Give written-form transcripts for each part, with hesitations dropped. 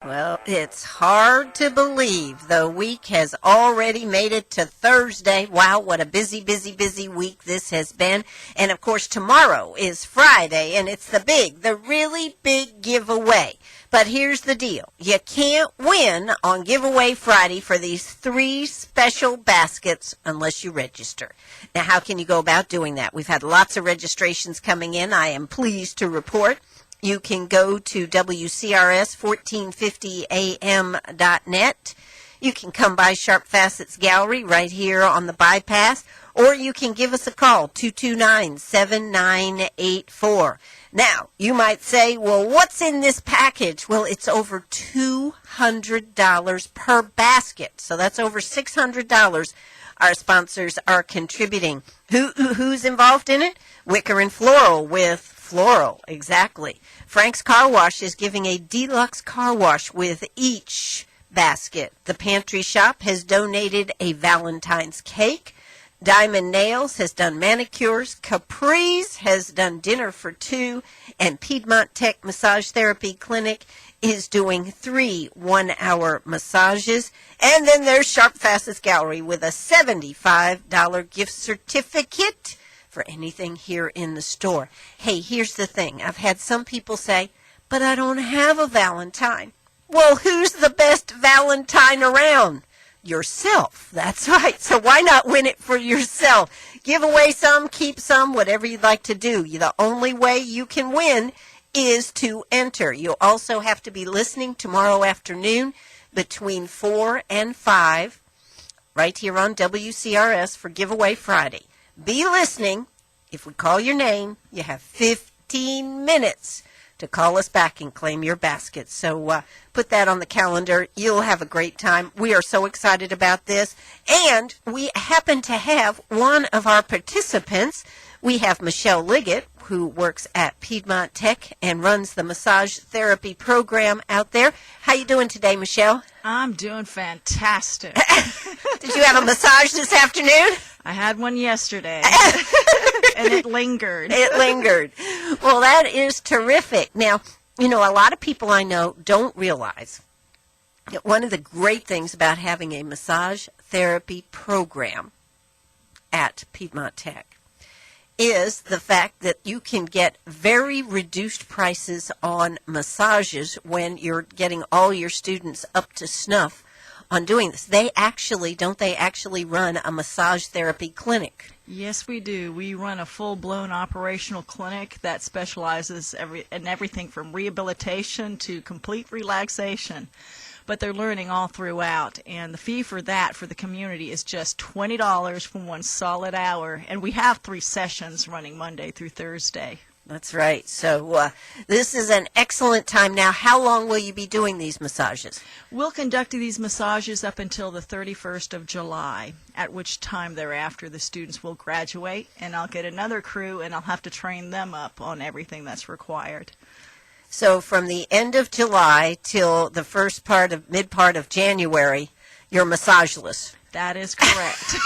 Well, it's hard to believe the week has already made it to Thursday. Wow, what a busy, busy, busy week this has been. And of course, tomorrow is Friday, and it's the really big giveaway. But here's the deal. You can't win on Giveaway Friday for these 3 special baskets unless you register. Now, how can you go about doing that? We've had lots of registrations coming in. I am pleased to report. You can go to WCRS1450am.net. You can come by Sharp Facets Gallery right here on the bypass, or you can give us a call, 229-7984. Now, you might say, well, what's in this package? Well, it's over $200 per basket, so that's over $600 our sponsors are contributing. Who's involved in it? Wicker and Floral with Floral, exactly. Frank's Car Wash is giving a deluxe car wash with each basket. The Pantry Shop has donated a Valentine's cake. Diamond Nails has done manicures. Capri's has done dinner for 2. And Piedmont Tech Massage Therapy Clinic is doing 3 one-hour massages. And then there's Sharp Facets Gallery with a $75 gift certificate for anything here in the store. Hey, here's the thing. I've had some people say, but I don't have a Valentine. Well, who's the best Valentine around? Yourself. That's right. So why not win it for yourself? Give away some, keep some, whatever you'd like to do. The only way you can win is to enter. You'll also have to be listening tomorrow afternoon between 4 and 5 right here on WCRS for Giveaway Friday. Be listening. If we call your name, you have 15 minutes to call us back and claim your basket. So put that on the calendar. You'll have a great time. We are so excited about this. And we happen to have one of our participants. We have Michelle Liggett, who works at Piedmont Tech and runs the massage therapy program out there. How you doing today, Michelle? I'm doing fantastic. Did you have a massage this afternoon? I had one yesterday, and it lingered. It lingered. Well, that is terrific. Now, a lot of people I know don't realize that one of the great things about having a massage therapy program at Piedmont Tech is the fact that you can get very reduced prices on massages when you're getting all your students up to snuff on doing this. Don't they actually run a massage therapy clinic? Yes, we do. We run a full-blown operational clinic that specializes in everything from rehabilitation to complete relaxation. But they're learning all throughout, and the fee for that for the community is just $20 for 1 solid hour, and we have 3 sessions running Monday through Thursday. That's right. So this is an excellent time. Now, how long will you be doing these massages? We'll conduct these massages up until the 31st of July, at which time thereafter the students will graduate, and I'll get another crew, and I'll have to train them up on everything that's required. So from the end of July till the mid part of January, you're massageless. That is correct.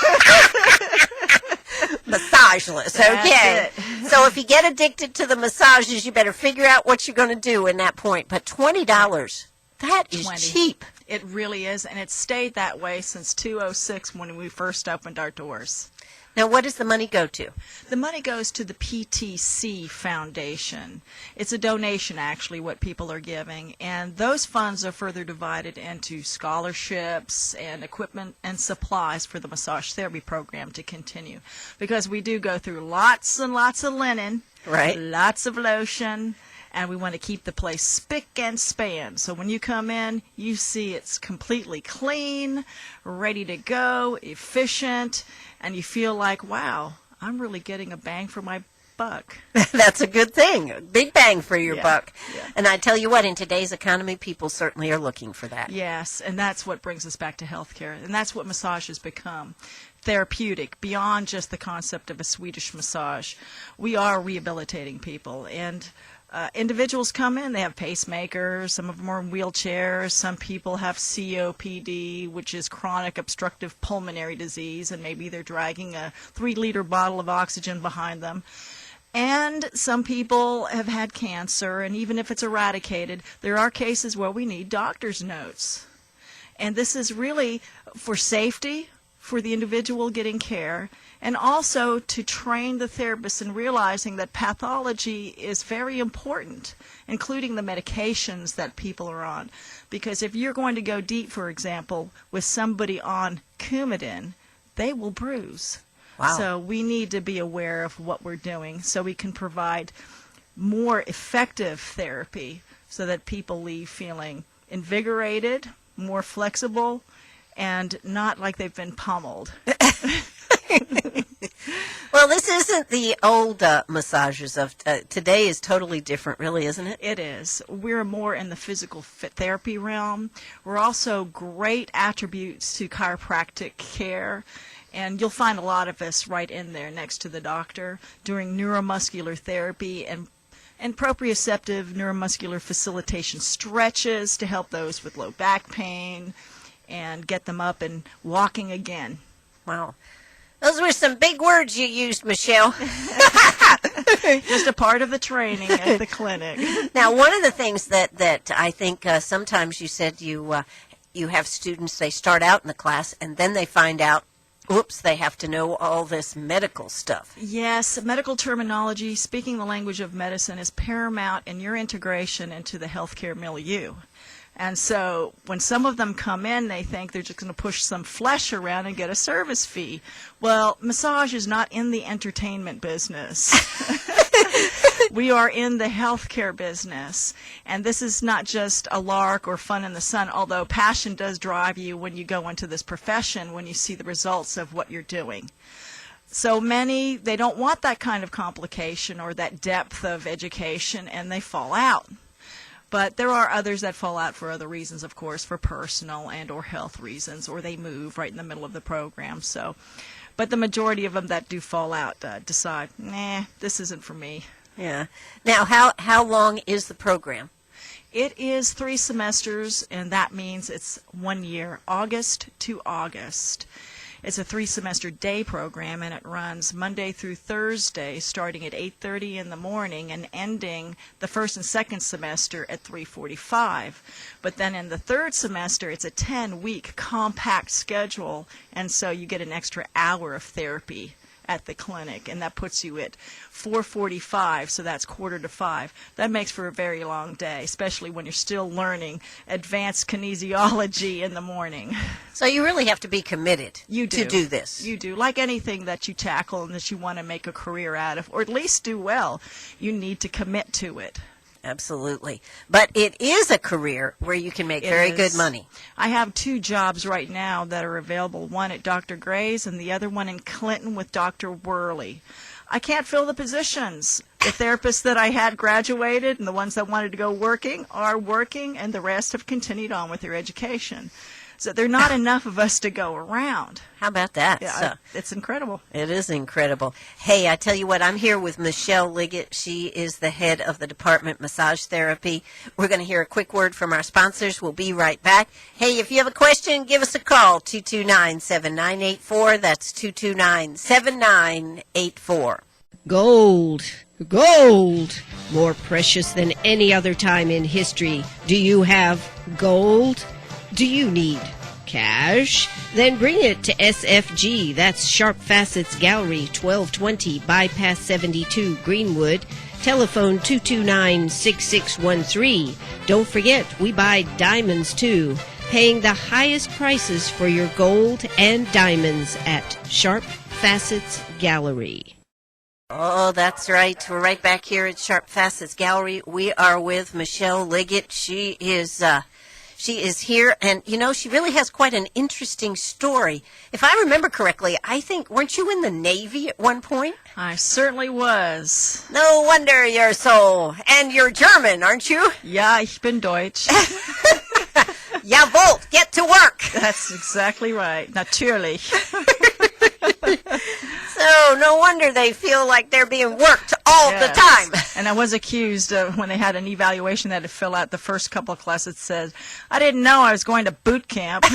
Massageless, okay. So if you get addicted to the massages, you better figure out what you're going to do in that point. But $20, that is cheap. It really is, and it's stayed that way since 2006 when we first opened our doors. Now, what does the money go to? The money goes to the PTC Foundation. It's a donation, actually, what people are giving, and those funds are further divided into scholarships and equipment and supplies for the massage therapy program to continue, because we do go through lots and lots of linen, right? Lots of lotion, and we want to keep the place spick and span. So when you come in, you see it's completely clean, ready to go, efficient, and you feel like, wow, I'm really getting a bang for my buck. That's a good thing. Big bang for your buck. Yeah. And I tell you what, in today's economy, people certainly are looking for that. Yes, and that's what brings us back to healthcare. And that's what massage has become. Therapeutic, beyond just the concept of a Swedish massage. We are rehabilitating people, and individuals come in, they have pacemakers, some of them are in wheelchairs, some people have COPD, which is chronic obstructive pulmonary disease, and maybe they're dragging a 3-liter bottle of oxygen behind them. And some people have had cancer, and even if it's eradicated, there are cases where we need doctor's notes. And this is really for safety, for the individual getting care, and also to train the therapist in realizing that pathology is very important, including the medications that people are on. Because if you're going to go deep, for example, with somebody on Coumadin, they will bruise. Wow. So we need to be aware of what we're doing so we can provide more effective therapy so that people leave feeling invigorated, more flexible, and not like they've been pummeled. Well, this isn't the old massages of today. Is totally different, really, isn't it? It is. We're more in the physical therapy realm. We're also great attributes to chiropractic care. And you'll find a lot of us right in there next to the doctor doing neuromuscular therapy and proprioceptive neuromuscular facilitation stretches to help those with low back pain and get them up and walking again. Wow. Those were some big words you used, Michelle. Just a part of the training at the clinic. Now, one of the things that I think sometimes you said you have students, they start out in the class and then they find out, oops, they have to know all this medical stuff. Yes, medical terminology, speaking the language of medicine, is paramount in your integration into the healthcare milieu. And so when some of them come in, they think they're just going to push some flesh around and get a service fee. Well, massage is not in the entertainment business. We are in the healthcare business. And this is not just a lark or fun in the sun, although passion does drive you when you go into this profession, when you see the results of what you're doing. So many, they don't want that kind of complication or that depth of education, and they fall out. But there are others that fall out for other reasons, of course, for personal and or health reasons, or they move right in the middle of the program. So, but the majority of them that do fall out decide, nah, this isn't for me. Yeah. Now, how long is the program? It is 3 semesters, and that means it's 1 year, August to August. It's a 3-semester day program, and it runs Monday through Thursday, starting at 8:30 in the morning and ending the first and second semester at 3:45. But then in the third semester, it's a 10-week compact schedule, and so you get an extra hour of therapy at the clinic, and that puts you at 4:45, so that's 4:45. That makes for a very long day, especially when you're still learning advanced kinesiology in the morning. So you really have to be committed You do. to do this. You do. Like anything that you tackle and that you want to make a career out of, or at least do well, you need to commit to it. Absolutely. But it is a career where you can make very good money. I have 2 jobs right now that are available, one at Dr. Gray's and the other one in Clinton with Dr. Worley. I can't fill the positions. The therapists that I had graduated and the ones that wanted to go working are working, and the rest have continued on with their education. So there are not enough of us to go around. How about that? Yeah, it's incredible. It is incredible. Hey, I tell you what, I'm here with Michelle Liggett. She is the head of the Department Massage Therapy. We're going to hear a quick word from our sponsors. We'll be right back. Hey, if you have a question, give us a call, 229-7984. That's 229-7984. Gold. Gold. More precious than any other time in history. Do you have gold? Do you need cash? Then bring it to SFG. That's Sharp Facets Gallery, 1220 Bypass 72 Greenwood. Telephone 229-6613. Don't forget, we buy diamonds too. Paying the highest prices for your gold and diamonds at Sharp Facets Gallery. Oh, that's right. We're right back here at Sharp Facets Gallery. We are with Michelle Liggett. She is here, and, you know, she really has quite an interesting story. If I remember correctly, I think, weren't you in the Navy at one point? I certainly was. No wonder you're so, and you're German, aren't you? Ja, ich bin Deutsch. Jawohl, get to work. That's exactly right. Natürlich. So, no wonder they feel like they're being worked all the time. And I was accused when they had an evaluation that to fill out the first couple of classes. It said, I didn't know I was going to boot camp.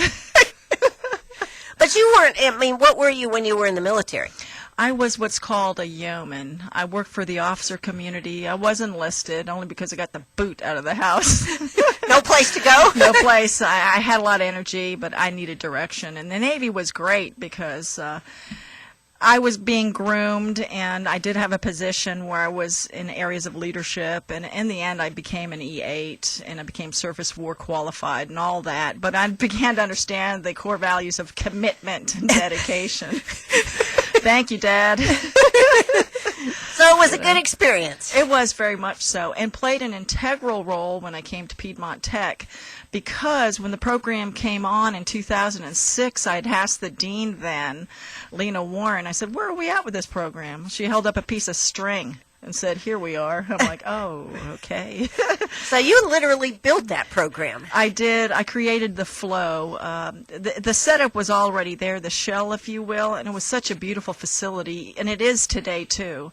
But you weren't, I mean, what were you when you were in the military? I was what's called a yeoman. I worked for the officer community. I was enlisted only because I got the boot out of the house. No place to go? No place. I had a lot of energy, but I needed direction. And the Navy was great because I was being groomed, and I did have a position where I was in areas of leadership, and in the end I became an E8, and I became Surface War qualified and all that, but I began to understand the core values of commitment and dedication. Thank you, Dad. So it was a good experience. It was very much so, and played an integral role when I came to Piedmont Tech, because when the program came on in 2006, I'd asked the dean then, Lena Warren, I said, where are we at with this program? She held up a piece of string and said, here we are. I'm like, oh, okay. So you literally built that program. I did. I created the flow. The setup was already there, the shell, if you will, and it was such a beautiful facility, and it is today, too.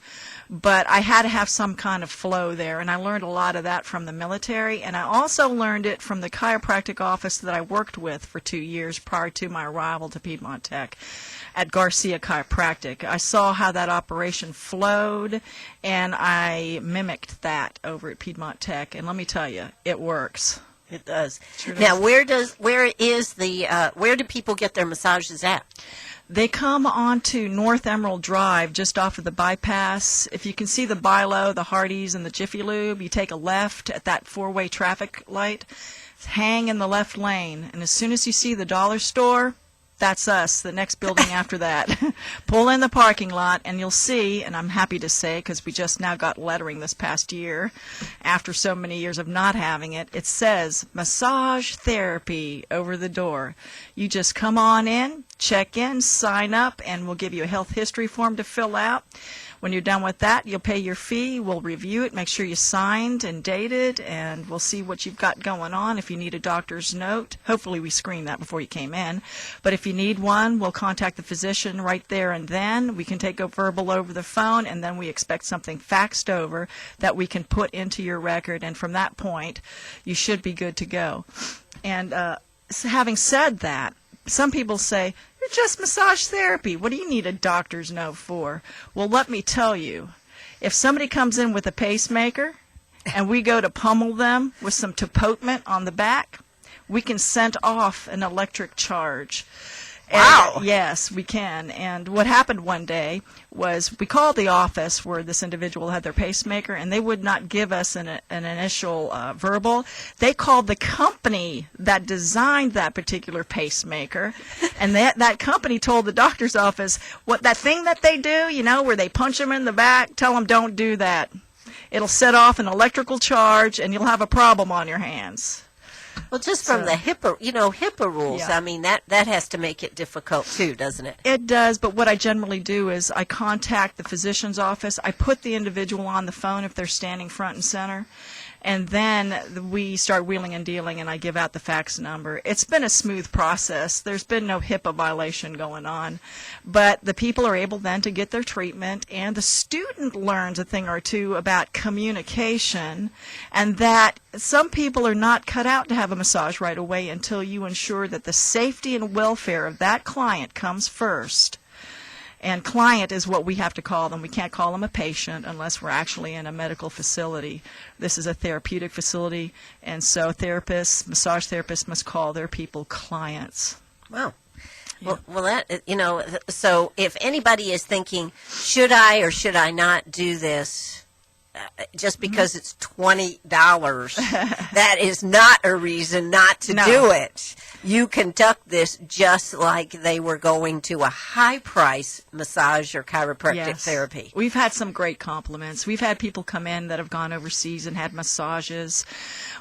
But I had to have some kind of flow there, and I learned a lot of that from the military, and I also learned it from the chiropractic office that I worked with for 2 years prior to my arrival to Piedmont Tech at Garcia Chiropractic. I saw how that operation flowed, and I mimicked that over at Piedmont Tech, and let me tell you, it works. It does. Sure Now, does. where do people get their massages at? They come onto North Emerald Drive, just off of the bypass. If you can see the Bilo, the Hardee's, and the Jiffy Lube, you take a left at that four-way traffic light, hang in the left lane, and as soon as you see the dollar store, that's us, the next building after that. Pull in the parking lot, and you'll see, and I'm happy to say, because we just now got lettering this past year, after so many years of not having it, it says massage therapy over the door. You just come on in, check in, sign up, and we'll give you a health history form to fill out. When you're done with that, you'll pay your fee. We'll review it, make sure you signed and dated, and we'll see what you've got going on. If you need a doctor's note, hopefully we screened that before you came in. But if you need one, we'll contact the physician right there and then. We can take a verbal over the phone, and then we expect something faxed over that we can put into your record. And from that point, you should be good to go. And having said that, some people say, you're just massage therapy. What do you need a doctor's note for? Well, let me tell you, if somebody comes in with a pacemaker and we go to pummel them with some tapotement on the back, we can send off an electric charge. Wow. And, yes, we can. And what happened one day was we called the office where this individual had their pacemaker, and they would not give us an initial verbal. They called the company that designed that particular pacemaker, and that company told the doctor's office, what that thing that they do, you know, where they punch them in the back, tell them don't do that. It'll set off an electrical charge, and you'll have a problem on your hands. Well, just from the HIPAA rules, Yeah. I mean, that has to make it difficult too, doesn't it? It does, but what I generally do is I contact the physician's office. I put the individual on the phone if they're standing front and center, and then we start wheeling and dealing, and I give out the fax number. It's been a smooth process. There's been no HIPAA violation going on, but the people are able then to get their treatment, and the student learns a thing or two about communication, and that some people are not cut out to have a massage right away until you ensure that the safety and welfare of that client comes first. And client is what we have to call them. We can't call them a patient unless we're actually in a medical facility. This is a therapeutic facility, and so therapists, massage therapists must call their people clients. Wow. Well, that, so if anybody is thinking, should I or should I not do this, just because it's $20, that is not a reason not to do it. You conduct this just like they were going to a high-price massage or chiropractic therapy. We've had some great compliments. We've had people come in that have gone overseas and had massages.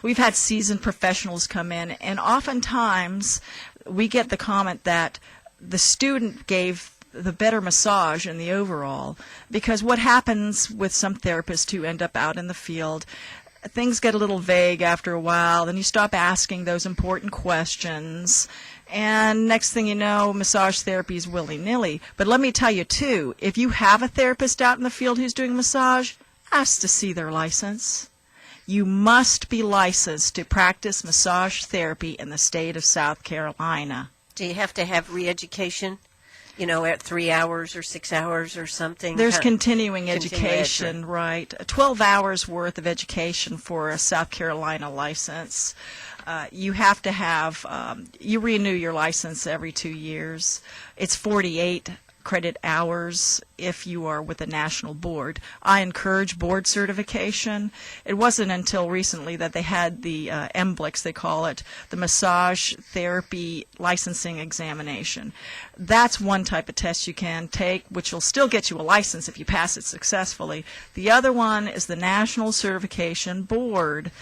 We've had seasoned professionals come in, and oftentimes we get the comment that the student gave the better massage in the overall, because what happens with some therapists who end up out in the field, things get a little vague after a while, then you stop asking those important questions, and next thing you know, massage therapy is willy-nilly. But let me tell you, too, if you have a therapist out in the field who's doing massage, ask to see their license. You must be licensed to practice massage therapy in the state of South Carolina. Do you have to have re-education? at 3 hours or 6 hours or something? There's Kind of continuing continuing education, right? 12 hours worth of education for a South Carolina license. You have to have, you renew your license every 2 years. It's 48 credit hours if you are with a national board. I encourage board certification. It wasn't until recently that they had the MBLIX, they call it, the Massage Therapy Licensing Examination. That's one type of test you can take, which will still get you a license if you pass it successfully. The other one is the National Certification Board.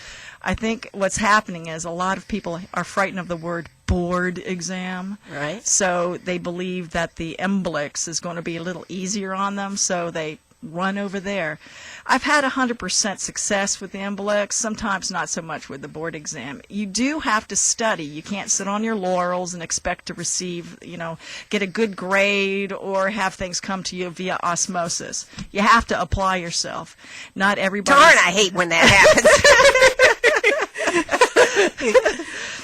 I think what's happening is a lot of people are frightened of the word board exam. Right. So they believe that the MBLIX is going to be a little easier on them, so they run over there. I've had 100% success with the MBLIX, sometimes not so much with the board exam. You do have to study. You can't sit on your laurels and expect to receive, get a good grade or have things come to you via osmosis. You have to apply yourself. Not everybody. Darn, I hate when that happens.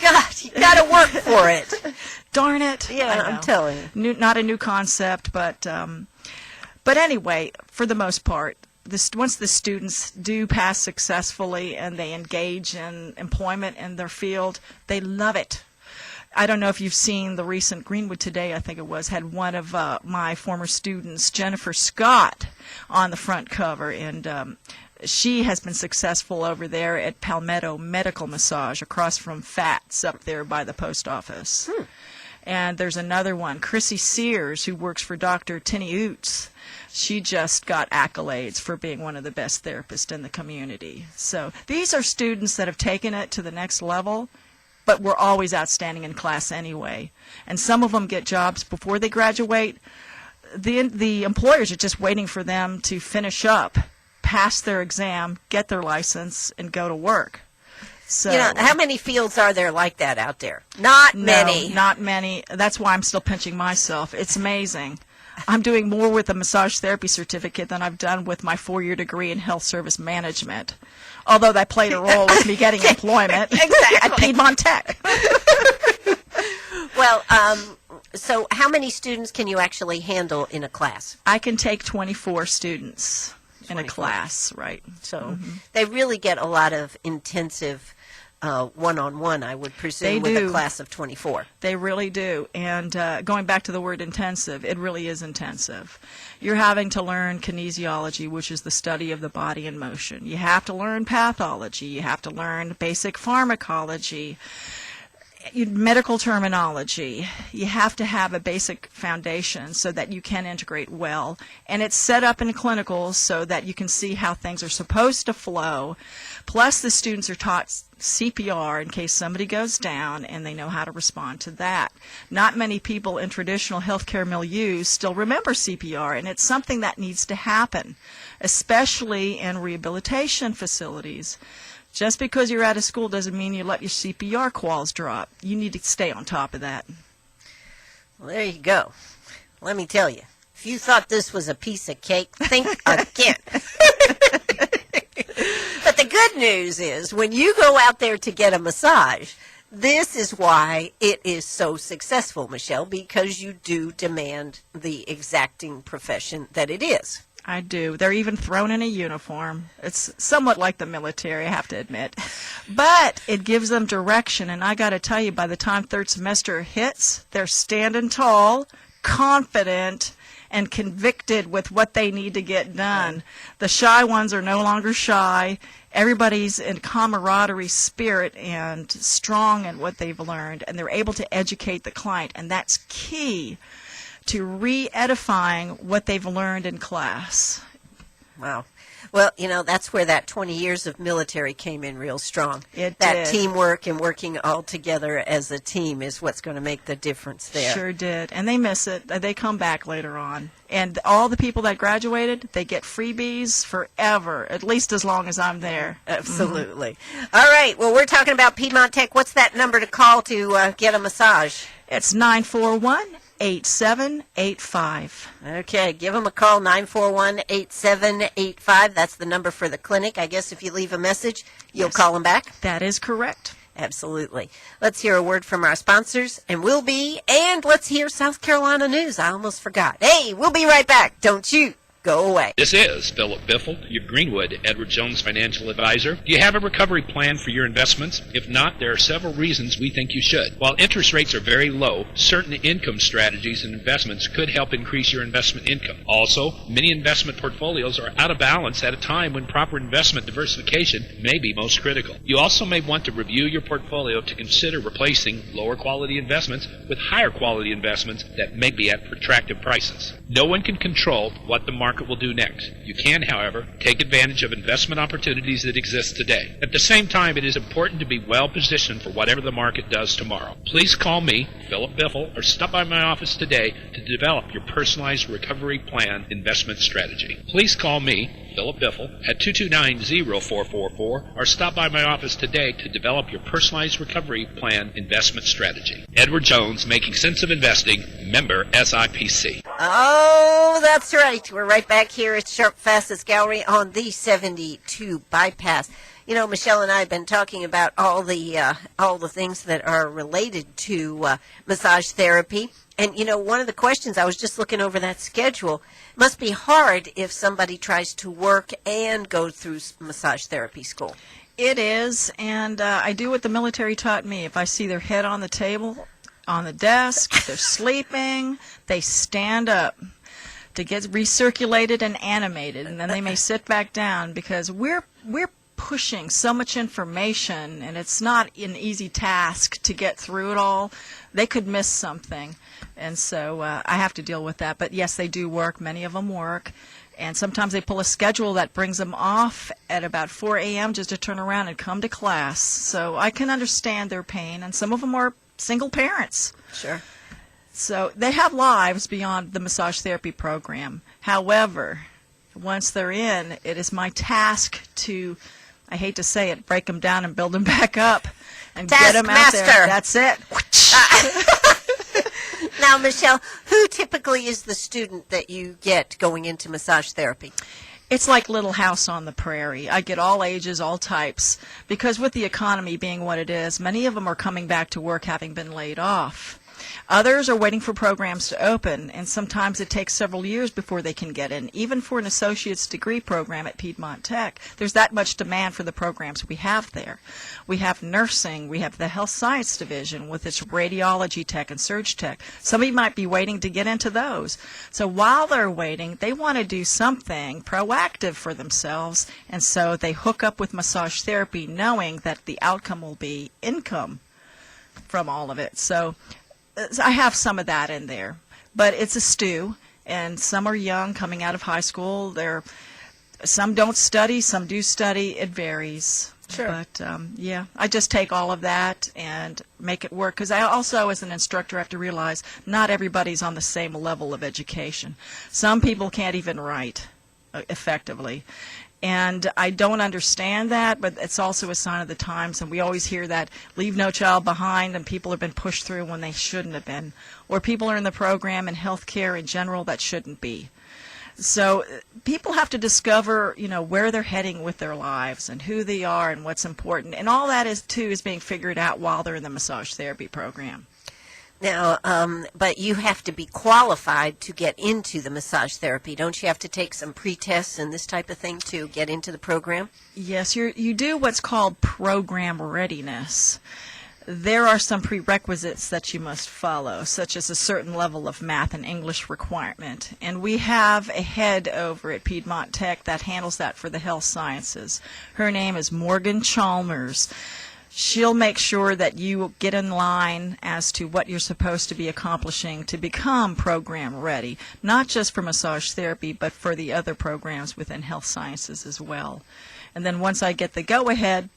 God, you got to work for it. Darn it. Yeah, I'm telling you. Not a new concept, but anyway, for the most part, once the students do pass successfully and they engage in employment in their field, they love it. I don't know if you've seen the recent Greenwood Today, I think it was, had one of my former students, Jennifer Scott, on the front cover, and she has been successful over there at Palmetto Medical Massage across from Fats up there by the post office. And there's another one, Chrissy Sears, who works for Dr. Tinny Oots. She just got accolades for being one of the best therapists in the community. So these are students that have taken it to the next level, but were always outstanding in class anyway. And some of them get jobs before they graduate. The employers are just waiting for them to finish up, pass their exam, get their license, and go to work. So, how many fields are there like that out there? Not many. Not many. That's why I'm still pinching myself. It's amazing. I'm doing more with a massage therapy certificate than I've done with my 4-year degree in health service management, although that played a role with me getting employment at Piedmont Tech. Well, so how many students can you actually handle in a class? I can take 24 students in a class, right. So they really get a lot of intensive one-on-one, I would presume, with a class of 24. They really do. And going back to the word intensive, it really is intensive. You're having to learn kinesiology, which is the study of the body in motion. You have to learn pathology. You have to learn basic pharmacology, medical terminology. You have to have a basic foundation so that you can integrate well. And it's set up in clinicals so that you can see how things are supposed to flow. Plus, the students are taught CPR in case somebody goes down, and they know how to respond to that. Not many people in traditional healthcare milieux still remember CPR, and it's something that needs to happen, especially in rehabilitation facilities. Just because you're out of school doesn't mean you let your CPR quals drop. You need to stay on top of that. Well, there you go. Let me tell you, if you thought this was a piece of cake, think again. But the good news is, when you go out there to get a massage, this is why it is so successful, Michelle, because you do demand the exacting profession that it is. I do. They're even thrown in a uniform. It's somewhat like the military, I have to admit. But it gives them direction, and I got to tell you, by the time third semester hits, they're standing tall, confident, and convicted with what they need to get done. The shy ones are no longer shy. Everybody's in camaraderie spirit and strong in what they've learned, and they're able to educate the client, and that's key to re-edifying what they've learned in class. Wow. Well, that's where that 20 years of military came in real strong. It that did. Teamwork and working all together as a team is what's going to make the difference there. Sure did. And they miss it. They come back later on. And all the people that graduated, they get freebies forever, at least as long as I'm there. Absolutely. All right. Well, we're talking about Piedmont Tech. What's that number to call to get a massage? It's 941-8785. Okay, give them a call, 941-8785. That's the number for the clinic. I guess if you leave a message, you'll call them back. That is correct. Absolutely. Let's hear a word from our sponsors, and let's hear South Carolina news. I almost forgot. Hey, we'll be right back. Don't you go away. This is Philip Biffle, your Greenwood Edward Jones financial advisor. Do you have a recovery plan for your investments? If not, there are several reasons we think you should. While interest rates are very low, certain income strategies and investments could help increase your investment income. Also, many investment portfolios are out of balance at a time when proper investment diversification may be most critical. You also may want to review your portfolio to consider replacing lower quality investments with higher quality investments that may be at attractive prices. No one can control what the market will do next. You can, however, take advantage of investment opportunities that exist today. At the same time, it is important to be well positioned for whatever the market does tomorrow. Please call me, Philip Biffle, or stop by my office today to develop your personalized recovery plan investment strategy. Please call me, Philip Biffle, at 229-0444, or stop by my office today to develop your personalized recovery plan investment strategy. Edward Jones, Making Sense of Investing, member SIPC. Oh, that's right. We're right back here at Sharp Fastest Gallery on the 72 bypass. You know, Michelle and I have been talking about all the things that are related to massage therapy. And, you know, one of the questions, I was just looking over that schedule, it must be hard if somebody tries to work and go through massage therapy school. It is, and I do what the military taught me. If I see their head on the table, on the desk, if they're sleeping, they stand up to get recirculated and animated, and then they may sit back down because we're pushing so much information, and it's not an easy task to get through it all. They could miss something, and so I have to deal with that. But yes, they do work. Many of them work. And sometimes they pull a schedule that brings them off at about 4 a.m. just to turn around and come to class. So I can understand their pain, and some of them are single parents. Sure. So they have lives beyond the massage therapy program. However, once they're in, it is my task to, I hate to say it, break them down and build them back up and get them out there. That's it. Now, Michelle, who typically is the student that you get going into massage therapy? It's like Little House on the Prairie. I get all ages, all types, because with the economy being what it is, many of them are coming back to work having been laid off. Others are waiting for programs to open, and sometimes it takes several years before they can get in. Even for an associate's degree program at Piedmont Tech, there's that much demand for the programs we have there. We have nursing, we have the health science division with its radiology tech and surge tech. Somebody might be waiting to get into those. So while they're waiting, they want to do something proactive for themselves, and so they hook up with massage therapy knowing that the outcome will be income from all of it. So I have some of that in there, but it's a stew, and some are young, coming out of high school. Some don't study, some do study. It varies. Sure. But, yeah, I just take all of that and make it work, because I also, as an instructor, have to realize not everybody's on the same level of education. Some people can't even write effectively. And I don't understand that, but it's also a sign of the times, and we always hear that leave no child behind, and people have been pushed through when they shouldn't have been, or people are in the program and health care in general that shouldn't be. So people have to discover, where they're heading with their lives and who they are and what's important, and all that is being figured out while they're in the massage therapy program. Now, but you have to be qualified to get into the massage therapy. Don't you have to take some pre-tests and this type of thing to get into the program? Yes, you do what's called program readiness. There are some prerequisites that you must follow, such as a certain level of math and English requirement. And we have a head over at Piedmont Tech that handles that for the health sciences. Her name is Morgan Chalmers. She'll make sure that you get in line as to what you're supposed to be accomplishing to become program ready, not just for massage therapy, but for the other programs within health sciences as well. And then once I get the go-ahead,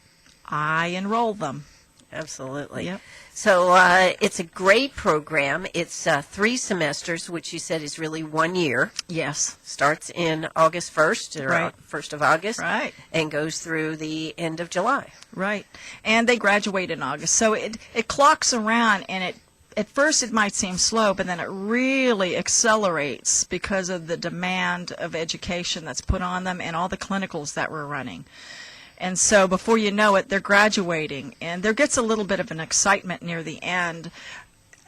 I enroll them. Absolutely. Yep. So it's a great program. It's 3 semesters, which you said is really 1 year. Yes. Starts in August 1st, or Right. 1st of August, Right. and goes through the end of July. Right. And they graduate in August. So it clocks around, and at first it might seem slow, but then it really accelerates because of the demand of education that's put on them and all the clinicals that we're running. And so before you know it, they're graduating. And there gets a little bit of an excitement near the end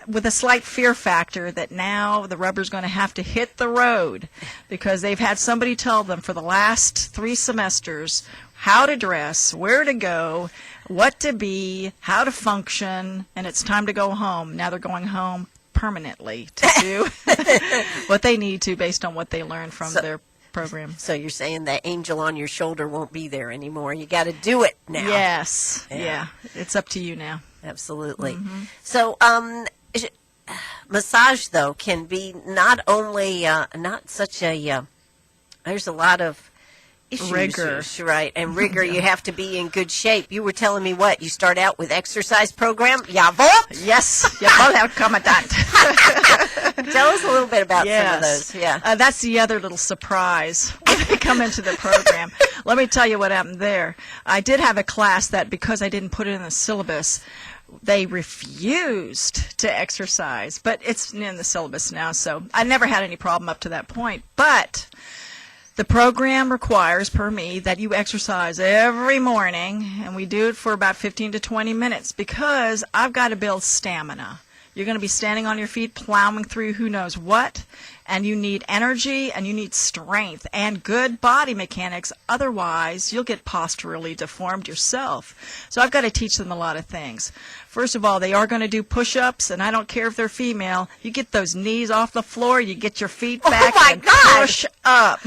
with a slight fear factor that now the rubber's going to have to hit the road because they've had somebody tell them for the last 3 semesters how to dress, where to go, what to be, how to function, and it's time to go home. Now they're going home permanently to do what they need to based on what they learned from their program. So you're saying that angel on your shoulder won't be there anymore. You got to do it now. Yes. Yeah. It's up to you now. Absolutely. So, massage though can be not only not such a there's a lot of issues, rigor, right? And rigor, you have to be in good shape. You were telling me what you start out with exercise program. Jawohl. Yes, jawohl, Herr Kommandant. Tell us a little bit about some of Yes. those. Yeah, That's the other little surprise when they come into the program. Let me tell you what happened there. I did have a class that because I didn't put it in the syllabus, they refused to exercise, but it's in the syllabus now, so I never had any problem up to that point. But the program requires, per me, that you exercise every morning, and we do it for about 15 to 20 minutes because I've got to build stamina. You're going to be standing on your feet, plowing through who knows what, and you need energy and you need strength and good body mechanics. Otherwise, you'll get posturally deformed yourself. So I've got to teach them a lot of things. First of all, they are going to do push-ups, and I don't care if they're female. You get those knees off the floor, you get your feet back, and push up.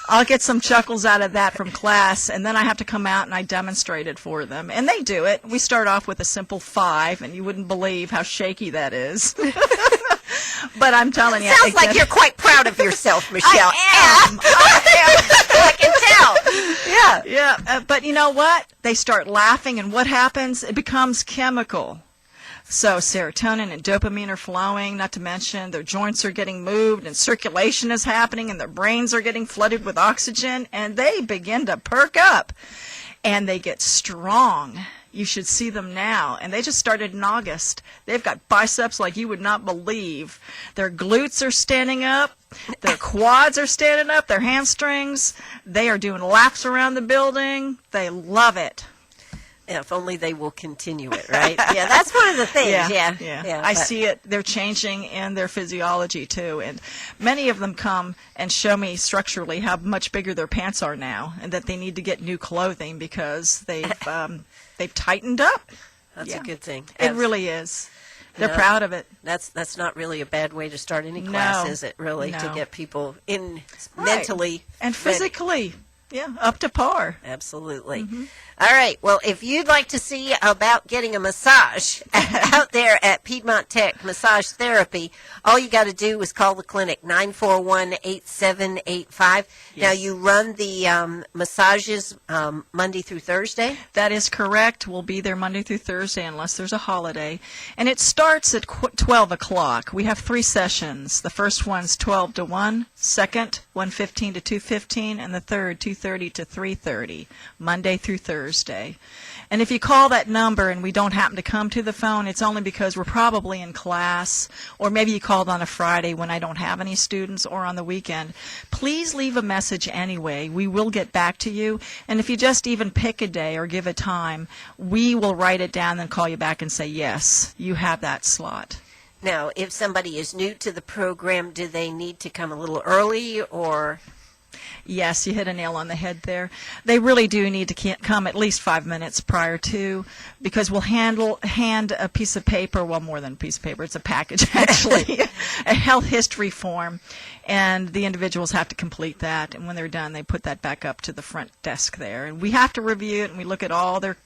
I'll get some chuckles out of that from class, and then I have to come out and I demonstrate it for them. And they do it. We start off with a simple 5, and you wouldn't believe how shaky that is. But I'm telling you. Sounds like you're quite proud of yourself, Michelle. I can tell. Yeah. Yeah, but you know what? They start laughing, and what happens? It becomes chemical. So serotonin and dopamine are flowing, not to mention their joints are getting moved and circulation is happening and their brains are getting flooded with oxygen, and they begin to perk up and they get strong. You should see them now. And they just started in August. They've got biceps like you would not believe. Their glutes are standing up. Their quads are standing up. Their hamstrings. They are doing laps around the building. They love it. Yeah, if only they will continue it, right? Yeah, that's one of the things. Yeah. I see it. They're changing in their physiology too, and many of them come and show me structurally how much bigger their pants are now, and that they need to get new clothing because they've tightened up. That's a good thing. It really is. They're proud of it. That's not really a bad way to start any class, is it? Really, to get people in mentally and physically. Yeah, up to par. Absolutely. All right. Well, if you'd like to see about getting a massage out there at Piedmont Tech Massage Therapy, all you got to do is call the clinic, 941-8785. Yes. Now, you run the massages Monday through Thursday? That is correct. We'll be there Monday through Thursday unless there's a holiday. And it starts at 12 o'clock. We have 3 sessions. The first one's 12 to 1, second 1:15 to 2:15, and the third 2:30 to 3:30, Monday through Thursday. And if you call that number and we don't happen to come to the phone, it's only because we're probably in class, or maybe you called on a Friday when I don't have any students, or on the weekend. Please leave a message anyway. We will get back to you. And if you just even pick a day or give a time, we will write it down and call you back and say, yes, you have that slot. Now, if somebody is new to the program, do they need to come a little early, or... Yes, you hit a nail on the head there. They really do need to come at least 5 minutes prior to, because we'll hand a piece of paper, well, more than a piece of paper, it's a package actually, a health history form, and the individuals have to complete that, and when they're done, they put that back up to the front desk there, and we have to review it, and we look at all their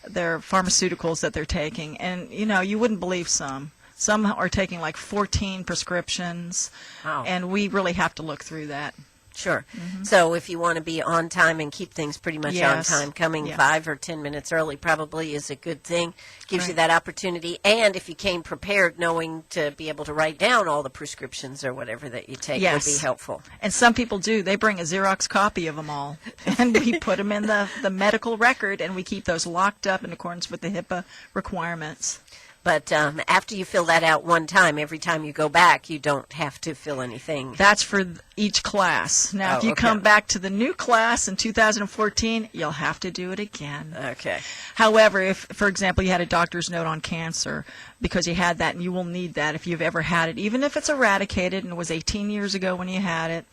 pharmaceuticals that they're taking, and you wouldn't believe some. Some are taking like 14 prescriptions, and we really have to look through that. Sure. So if you want to be on time and keep things pretty much on time, coming 5 or 10 minutes early probably is a good thing. Gives you that opportunity. And if you came prepared, knowing to be able to write down all the prescriptions or whatever that you take would be helpful. And some people do. They bring a Xerox copy of them all. And we put them in the medical record, and we keep those locked up in accordance with the HIPAA requirements. But after you fill that out one time, every time you go back, you don't have to fill anything. That's for each class. Now, if you come back to the new class in 2014, you'll have to do it again. Okay. However, if, for example, you had a doctor's note on cancer because you had that, and you will need that if you've ever had it, even if it's eradicated and it was 18 years ago when you had it,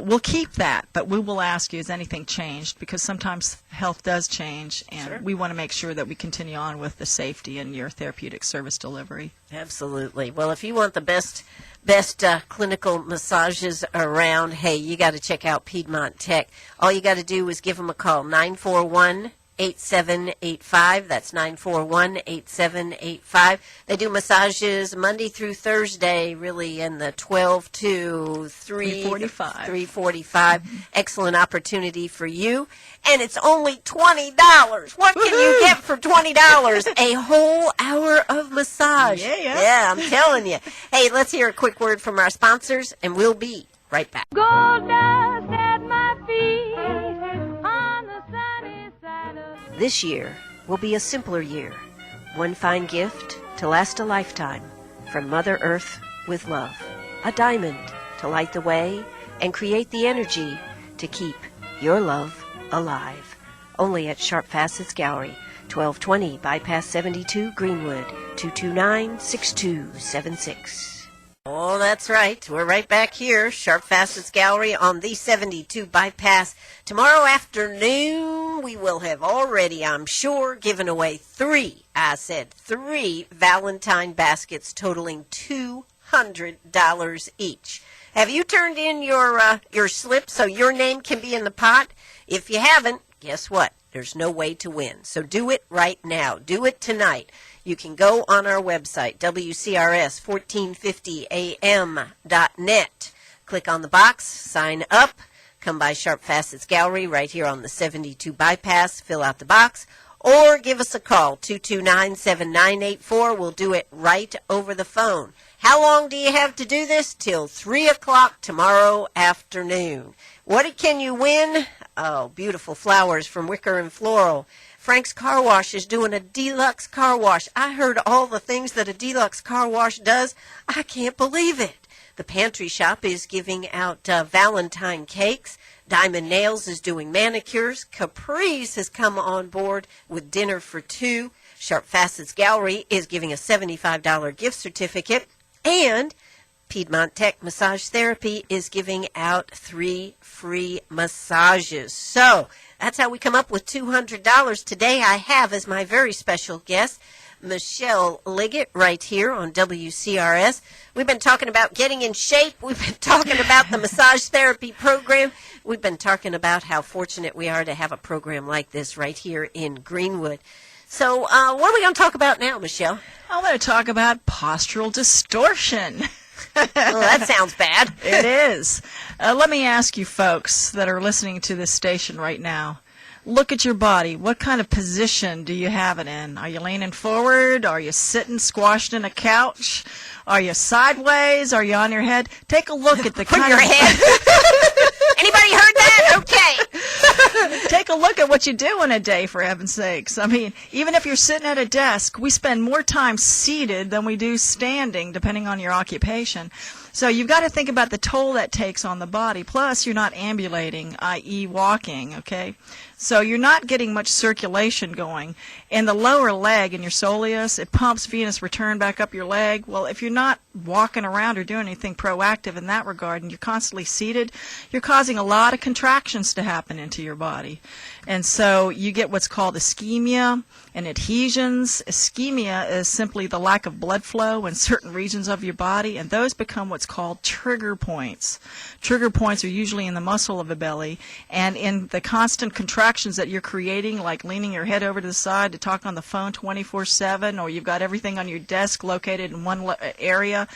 we'll keep that. But we will ask you, has anything changed? Because sometimes health does change, and we want to make sure that we continue on with the safety in your therapeutic service delivery. Absolutely. Well, if you want the best clinical massages around, hey, you got to check out Piedmont Tech. All you got to do is give them a call, 941-8785. That's 941-8785. They do massages Monday through Thursday, really in the 12 to 3:45. 3:45. Excellent opportunity for you. And it's only $20. What can you get for $20? A whole hour of massage. Yeah, I'm telling you. Hey, let's hear a quick word from our sponsors, and we'll be right back. Gold dust at my feet on the sunny side of... This year will be a simpler year. One fine gift to last a lifetime from Mother Earth with love. A diamond to light the way and create the energy to keep your love alive. Only at Sharp Facets Gallery, 1220 Bypass 72 Greenwood, 229-6276. Oh, that's right. We're right back here, Sharp Facets Gallery on the 72 Bypass. Tomorrow afternoon, we will have already, I'm sure, given away three Valentine baskets totaling $200 each. Have you turned in your slip so your name can be in the pot? If you haven't, guess what? There's no way to win. So do it right now. Do it tonight. You can go on our website, WCRS1450am.net. Click on the box, sign up, come by Sharp Facets Gallery right here on the 72 Bypass, fill out the box, or give us a call, 229-7984. We'll do it right over the phone. How long do you have to do this? Till 3 o'clock tomorrow afternoon. What can you win? Oh, beautiful flowers from Wicker and Floral. Frank's Car Wash is doing a deluxe car wash. I heard all the things that a deluxe car wash does. I can't believe it. The Pantry Shop is giving out Valentine cakes. Diamond Nails is doing manicures. Caprice has come on board with dinner for two. Sharp Facets Gallery is giving a $75 gift certificate. And Piedmont Tech Massage Therapy is giving out 3 free massages. So that's how we come up with $200. Today I have as my very special guest Michelle Liggett right here on WCRS. We've been talking about getting in shape. We've been talking about the massage therapy program. We've been talking about how fortunate we are to have a program like this right here in Greenwood. So what are we going to talk about now, Michelle? I'm going to talk about postural distortion. Well, that sounds bad. It is. Let me ask you folks that are listening to this station right now. Look at your body. What kind of position do you have it in? Are you leaning forward? Are you sitting squashed in a couch? Are you sideways? Are you on your head? Take a look at the Put your head. Anybody heard that? Okay. Take a look at what you do in a day, for heaven's sakes. I mean, even if you're sitting at a desk, we spend more time seated than we do standing, depending on your occupation. So you've got to think about the toll that takes on the body. Plus, you're not ambulating, i.e. walking, okay? So you're not getting much circulation going. In the lower leg, in your soleus, it pumps venous return back up your leg. Well, if you're not walking around or doing anything proactive in that regard and you're constantly seated, you're causing a lot of contractions to happen into your body. And so you get what's called ischemia and adhesions. Ischemia is simply the lack of blood flow in certain regions of your body, and those become what's called trigger points. Trigger points are usually in the muscle of the belly, and in the constant contractions that you're creating, like leaning your head over to the side to talk on the phone 24/7, or you've got everything on your desk located in one area,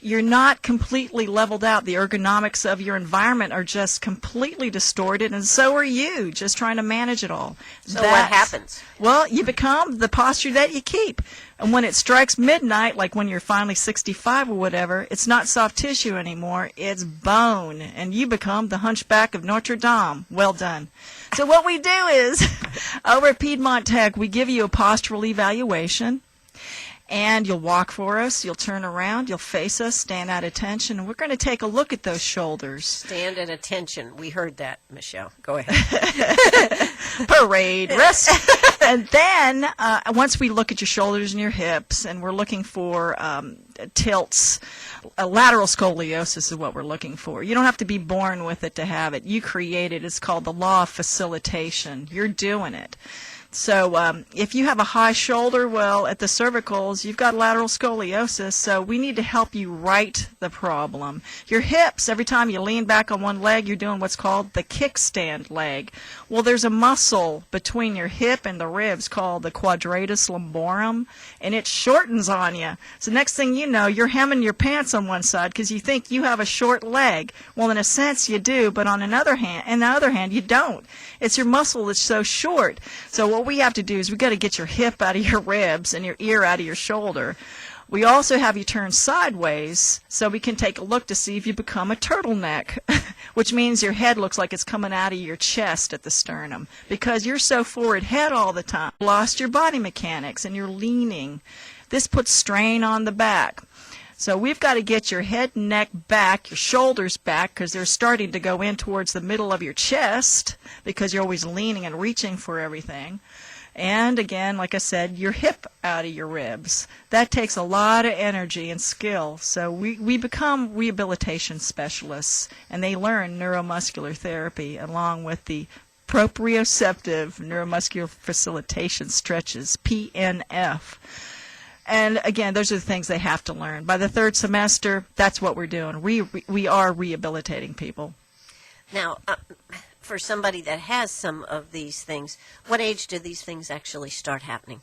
you're not completely leveled out. The ergonomics of your environment are just completely distorted, and so are you, just trying to manage it all. So what happens? Well, you become the posture that you keep. And when it strikes midnight, like when you're finally 65 or whatever, it's not soft tissue anymore, it's bone. And you become the hunchback of Notre Dame. Well done. So what we do is, over at Piedmont Tech, we give you a postural evaluation. And you'll walk for us, you'll turn around, you'll face us, stand at attention, and we're going to take a look at those shoulders. Stand at attention. We heard that, Michelle. Go ahead. Parade, rest. And then once we look at your shoulders and your hips, and we're looking for tilts, lateral scoliosis is what we're looking for. You don't have to be born with it to have it. You create it. It's called the law of facilitation. You're doing it. So if you have a high shoulder, well, at the cervicals, you've got lateral scoliosis, so we need to help you right the problem. Your hips, every time you lean back on one leg, you're doing what's called the kickstand leg. Well, there's a muscle between your hip and the ribs called the quadratus lumborum, and it shortens on you. So next thing you know, you're hemming your pants on one side because you think you have a short leg. Well, in a sense, you do, but on the other hand, you don't. It's your muscle that's so short. So what we have to do is we got to get your hip out of your ribs and your ear out of your shoulder. We also have you turn sideways so we can take a look to see if you become a turtleneck, which means your head looks like it's coming out of your chest at the sternum because you're so forward head all the time. Lost your body mechanics and you're leaning. This puts strain on the back. So we've got to get your head and neck back, your shoulders back, because they're starting to go in towards the middle of your chest because you're always leaning and reaching for everything. And again, like I said, your hip out of your ribs. That takes a lot of energy and skill. So we become rehabilitation specialists, and they learn neuromuscular therapy along with the proprioceptive neuromuscular facilitation stretches, PNF. And again, those are the things they have to learn. By the third semester, that's what we're doing. We are rehabilitating people. Now, for somebody that has some of these things, what age do these things actually start happening?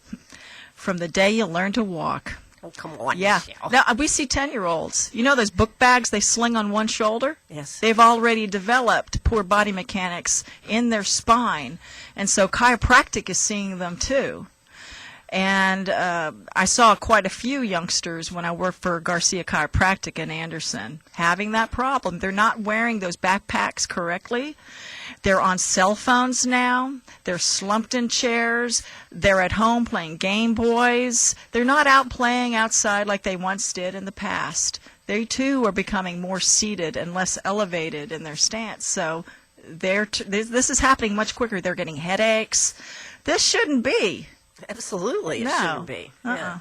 From the day you learn to walk. Oh, come on, Yeah. Michelle. Now, we see 10-year-olds. You know those book bags they sling on one shoulder? Yes. They've already developed poor body mechanics in their spine. And so chiropractic is seeing them too. And I saw quite a few youngsters when I worked for Garcia Chiropractic in Anderson having that problem. They're not wearing those backpacks correctly. They're on cell phones now. They're slumped in chairs. They're at home playing Game Boys. They're not out playing outside like they once did in the past. They, too, are becoming more seated and less elevated in their stance. So this is happening much quicker. They're getting headaches. This shouldn't be. Absolutely, it No. shouldn't be. Yeah.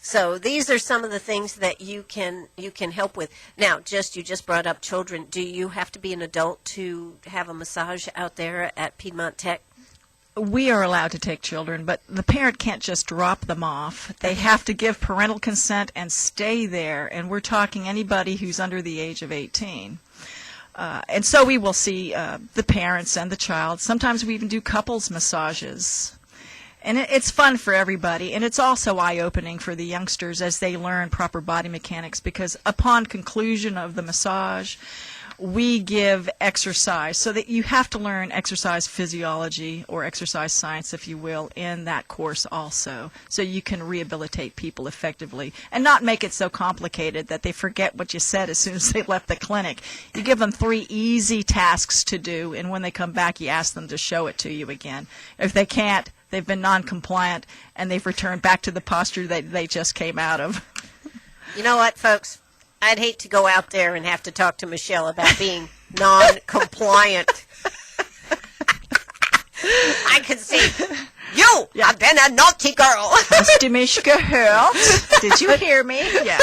So these are some of the things that you can help with. Now, you just brought up children. Do you have to be an adult to have a massage out there at Piedmont Tech? We are allowed to take children, but the parent can't just drop them off. They have to give parental consent and stay there, and we're talking anybody who's under the age of 18. And so we will see the parents and the child. Sometimes we even do couples massages. And it's fun for everybody, and it's also eye-opening for the youngsters as they learn proper body mechanics, because upon conclusion of the massage, we give exercise, so that you have to learn exercise physiology or exercise science, if you will, in that course also, so you can rehabilitate people effectively and not make it so complicated that they forget what you said as soon as they left the clinic. You give them 3 easy tasks to do, and when they come back, you ask them to show it to you again. If they can't, they've been non-compliant, and they've returned back to the posture that they just came out of. You know what, folks? I'd hate to go out there and have to talk to Michelle about being non-compliant. I can see you have been a naughty girl. Mr. Mishka Hurt, did you hear me? Yeah.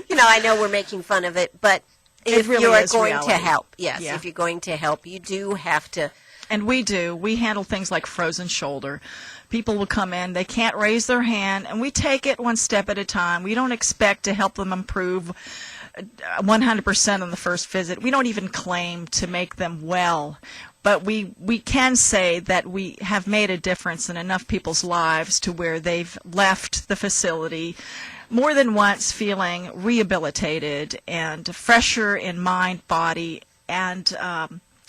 You know, I know we're making fun of it, but if really you are is going reality. to help, yes, Yeah. if you're going to help, you do have to. And we do. We handle things like frozen shoulder. People will come in, they can't raise their hand, and we take it one step at a time. We don't expect to help them improve 100% on the first visit. We don't even claim to make them well. But we can say that we have made a difference in enough people's lives to where they've left the facility more than once feeling rehabilitated and fresher in mind, body, and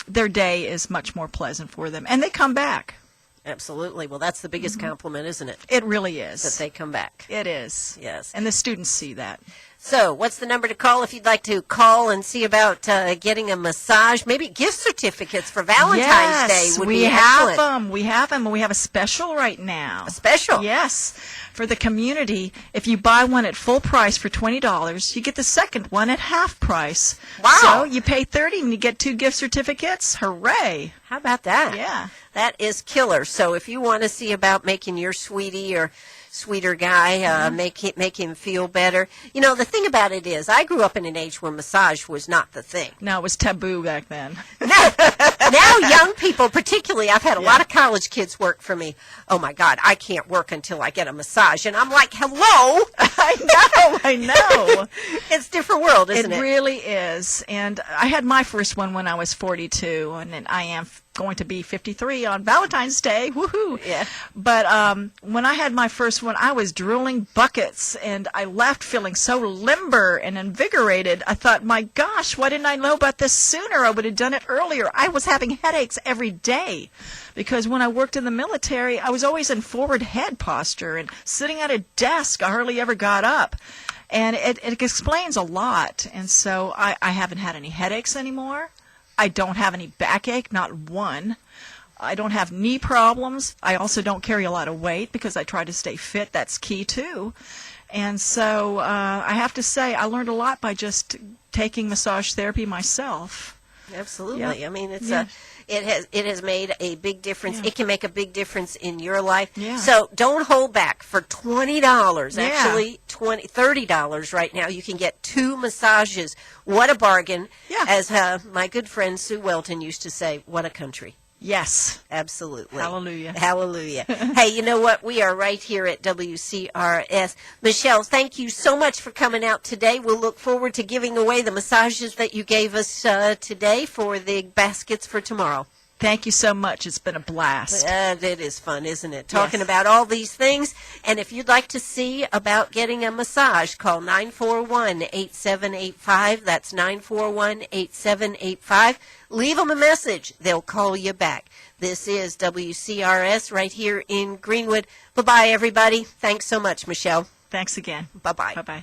their day is much more pleasant for them. And they come back. Absolutely. Well, that's the biggest compliment, isn't it? It really is. That they come back. It is. Yes. And the students see that. So, what's the number to call if you'd like to call and see about getting a massage? Maybe gift certificates for Valentine's Day would be excellent. We have them. We have a special right now. A special? Yes. For the community, if you buy one at full price for $20, you get the second one at half price. Wow. So you pay $30 and you get 2 gift certificates. Hooray. How about that? Yeah. That is killer. So if you want to see about making your sweetie or sweeter guy, make him feel better. You know, the thing about it is, I grew up in an age where massage was not the thing. No, it was taboo back then. Now young people, particularly, I've had a lot of college kids work for me. Oh, my God, I can't work until I get a massage. And I'm like, hello? I know. It's a different world, isn't it? It really is. And I had my first one when I was 42, and then I am going to be 53 on Valentine's Day. Woohoo! Yeah. But when I had my first one, I was drooling buckets, and I left feeling so limber and invigorated. I thought, my gosh, why didn't I know about this sooner? I would have done it earlier. I was having headaches every day because when I worked in the military, I was always in forward head posture and sitting at a desk. I hardly ever got up. And it explains a lot. And so I haven't had any headaches anymore. I don't have any backache, not one. I don't have knee problems. I also don't carry a lot of weight because I try to stay fit. That's key, too. And so I have to say I learned a lot by just taking massage therapy myself. Absolutely. Yeah. I mean, it's Yeah. it has made a big difference. Yeah. It can make a big difference in your life. Yeah. So don't hold back. For $20, Yeah. actually $30 right now, you can get 2 massages. What a bargain. Yeah. As my good friend Sue Welton used to say, what a country. Yes. Absolutely. Hallelujah. Hallelujah. Hey, you know what? We are right here at WCRS. Michelle, thank you so much for coming out today. We'll look forward to giving away the massages that you gave us today for the baskets for tomorrow. Thank you so much. It's been a blast. It is fun, isn't it? Talking Yes. about all these things. And if you'd like to see about getting a massage, call 941-8785. That's 941-8785. Leave them a message. They'll call you back. This is WCRS right here in Greenwood. Bye-bye, everybody. Thanks so much, Michelle. Thanks again. Bye-bye. Bye-bye.